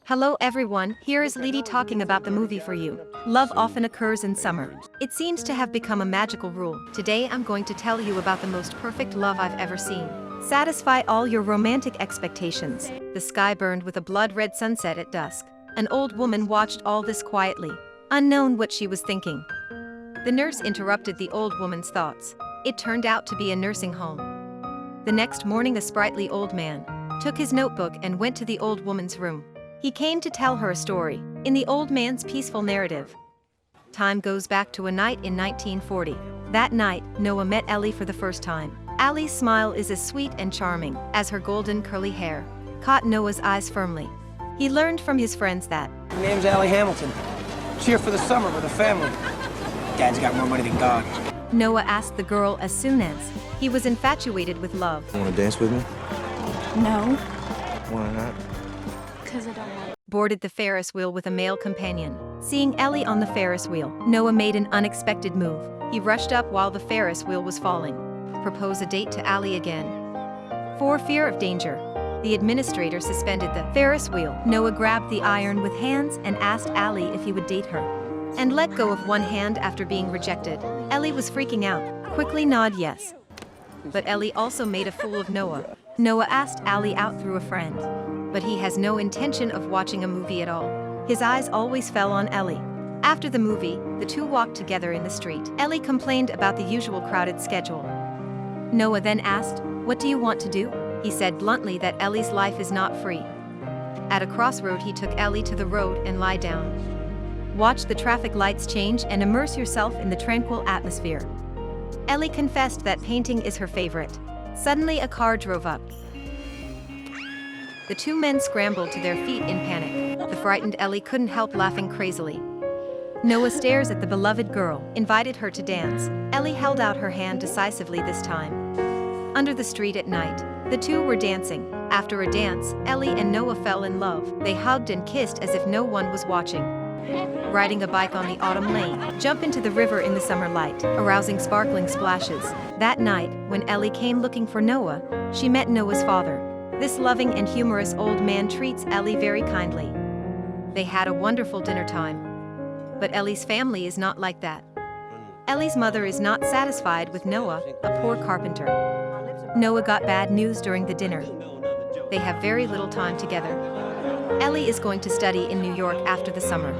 Hello everyone, here is Lady talking about the movie for you. Love often occurs in summer. It seems to have become a magical rule. Today I'm going to tell you about the most perfect love I've ever seen. Satisfy all your romantic expectations. The sky burned with a blood-red sunset at dusk. An old woman watched all this quietly, unknown what she was thinking. The nurse interrupted the old woman's thoughts. It turned out to be a nursing home. The next morning a sprightly old man took his notebook and went to the old woman's room. He came to tell her a story. In the old man's peaceful narrative, time goes back to a night in 1940. That night, Noah met Allie for the first time. Allie's smile is as sweet and charming as her golden curly hair caught Noah's eyes firmly. He learned from his friends that my name's Allie Hamilton. It's here for the summer with the family. Dad's got more money than God. Noah asked the girl as soon as he was infatuated with love. Want to dance with me? No. Why not? Because I don't want. Boarded the Ferris wheel with a male companion. Seeing Allie on the Ferris wheel, Noah made an unexpected move. He rushed up while the Ferris wheel was falling. Propose a date to Allie again. For fear of danger, the administrator suspended the Ferris wheel. Noah grabbed the iron with hands and asked Allie if he would date her, and let go of one hand after being rejected. Ellie was freaking out. Quickly nod yes. But Ellie also made a fool of Noah. Noah asked Allie out through a friend, but he has no intention of watching a movie at all. His eyes always fell on Ellie. After the movie, the two walked together in the street. Ellie complained about the usual crowded schedule. Noah then asked, "What do you want to do?" He said bluntly that Ellie's life is not free. At a crossroad he took Ellie to the road and lie down. Watch the traffic lights change and immerse yourself in the tranquil atmosphere. Ellie confessed that painting is her favorite. Suddenly a car drove up. The two men scrambled to their feet in panic. The frightened Ellie couldn't help laughing crazily. Noah stares at the beloved girl, invited her to dance. Ellie held out her hand decisively this time. Under the street at night, the two were dancing. After a dance, Ellie and Noah fell in love. They hugged and kissed as if no one was watching. Riding a bike on the autumn lane, jump into the river in the summer light, arousing sparkling splashes. That night, when Ellie came looking for Noah, she met Noah's father. This loving and humorous old man treats Ellie very kindly. They had a wonderful dinner time. But Ellie's family is not like that. Ellie's mother is not satisfied with Noah, a poor carpenter. Noah got bad news during the dinner. They have very little time together. Ellie is going to study in New York after the summer.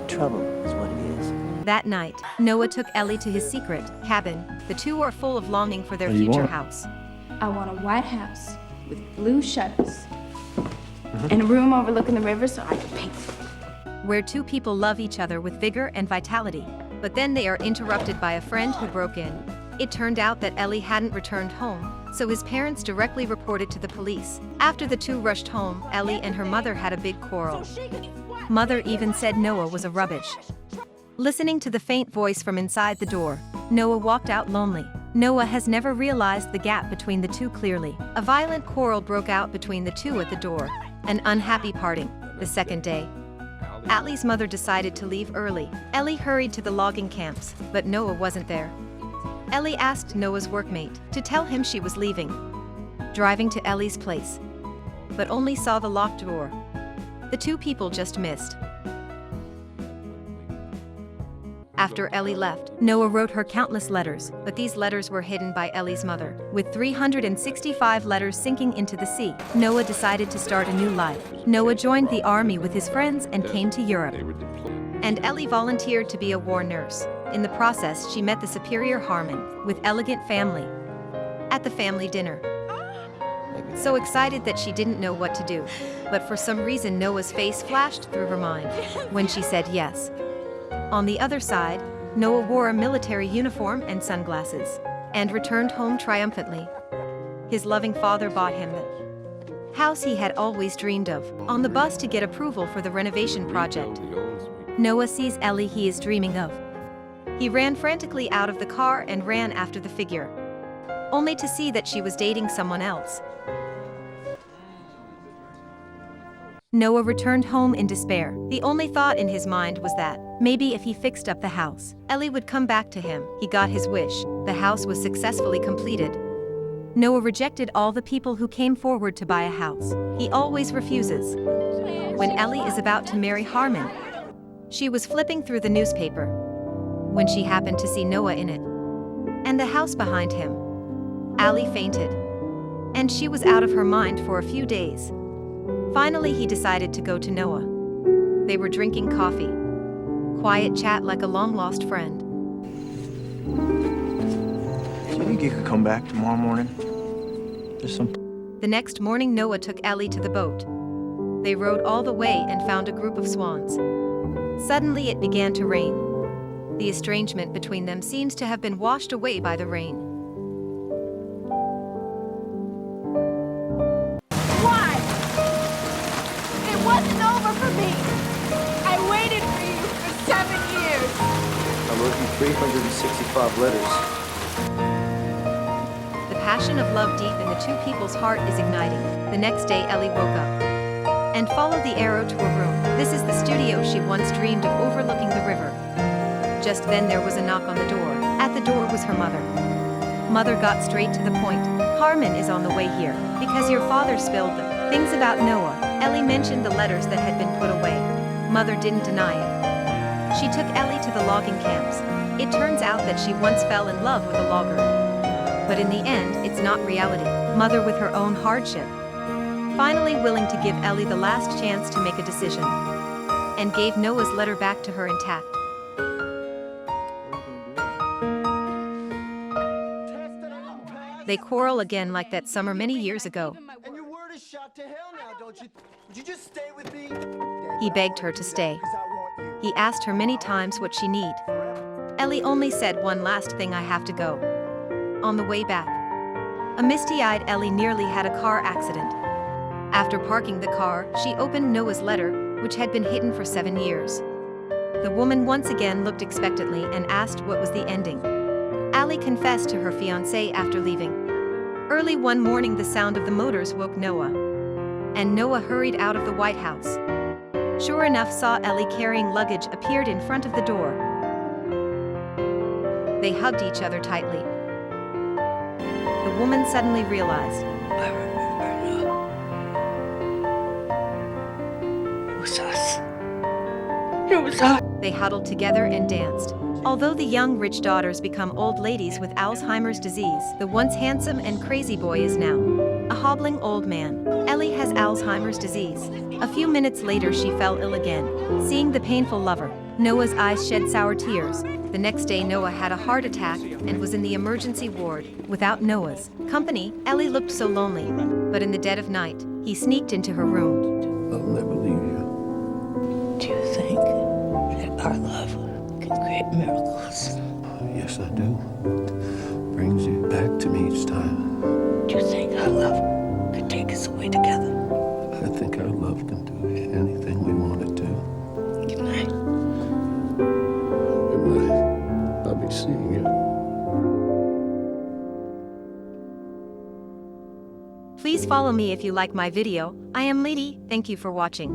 Trouble is what it is. That night, Noah took Ellie to his secret cabin. The two are full of longing for their What do you future want? house. I want a white house with blue shutters and a room overlooking the river so I can paint. Where two people love each other with vigor and vitality. But then they are interrupted by a friend who broke in. It turned out that Ellie hadn't returned home, so his parents directly reported to the police. After the two rushed home, Ellie and her mother had a big quarrel. Mother even said Noah was a rubbish. Listening to the faint voice from inside the door, Noah walked out lonely. Noah has never realized the gap between the two clearly. A violent quarrel broke out between the two at the door. An unhappy parting. The second day, Allie's mother decided to leave early. Ellie hurried to the logging camps, but Noah wasn't there. Ellie asked Noah's workmate to tell him she was leaving. Driving to Ellie's place, but only saw the locked door. The two people just missed. After Ellie left, Noah wrote her countless letters, but these letters were hidden by Ellie's mother. With 365 letters sinking into the sea, Noah decided to start a new life. Noah joined the army with his friends and came to Europe. And Ellie volunteered to be a war nurse. In the process, she met the superior Harmon, with elegant family. At the family dinner, so excited that she didn't know what to do. But for some reason Noah's face flashed through her mind when she said yes. On the other side, Noah wore a military uniform and sunglasses, and returned home triumphantly. His loving father bought him the house he had always dreamed of. On the bus to get approval for the renovation project, Noah sees Ellie he is dreaming of. He ran frantically out of the car and ran after the figure, only to see that she was dating someone else. Noah returned home in despair. The only thought in his mind was that, maybe if he fixed up the house, Ellie would come back to him. He got his wish. The house was successfully completed. Noah rejected all the people who came forward to buy a house. He always refuses. when Ellie is about to marry Harmon. She was flipping through the newspaper when she happened to see Noah in it, and the house behind him. Allie fainted, and she was out of her mind for a few days. Finally, he decided to go to Noah. They were drinking coffee. Quiet chat like a long-lost friend. Do you think you could come back tomorrow morning? There's some... The next morning, Noah took Ellie to the boat. They rowed all the way and found a group of swans. Suddenly, it began to rain. The estrangement between them seems to have been washed away by the rain. Why? It wasn't over for me. I waited for you for 7 years. I wrote you 365 letters. The passion of love deep in the two people's heart is igniting. The next day, Ellie woke up and followed the arrow to a room. This is the studio she once dreamed of overlooking the river. Just then there was a knock on the door. At the door was her mother. Mother got straight to the point. Harmon is on the way here because your father spilled the things about Noah. Ellie mentioned the letters that had been put away. Mother didn't deny it. She took Ellie to the logging camps. It turns out that she once fell in love with a logger. But in the end, it's not reality. Mother with her own hardship. Finally willing to give Ellie the last chance to make a decision, and gave Noah's letter back to her intact. They quarrel again like that summer many years ago. And your word is shot to hell now, don't you? Would you just stay with me? He begged her to stay. 'Cause I want you. He asked her many times what she need. Ellie only said one last thing: I have to go. On the way back, a misty-eyed Ellie nearly had a car accident. After parking the car, she opened Noah's letter, which had been hidden for 7 years. The woman once again looked expectantly and asked what was the ending. Allie confessed to her fiancé after leaving. Early one morning, the sound of the motors woke Noah, and Noah hurried out of the White House. Sure enough, saw Ellie carrying luggage appeared in front of the door. They hugged each other tightly. The woman suddenly realized. I remember now. It was us. It was us. They huddled together and danced. Although the young rich daughters become old ladies with Alzheimer's disease, the once handsome and crazy boy is now a hobbling old man. Ellie has Alzheimer's disease. A few minutes later, she fell ill again. Seeing the painful lover, Noah's eyes shed sour tears. The next day, Noah had a heart attack and was in the emergency ward. Without Noah's company, Ellie looked so lonely. But in the dead of night, he sneaked into her room. I'll never leave you. Do you think that our love can create miracles? Yes, I do. Brings you back to me each time. Do you think our love could take us away together? I think our love can do anything we want it to. Good night. Good night. I'll be seeing you. Please follow me if you like my video. I am Lady. Thank you for watching.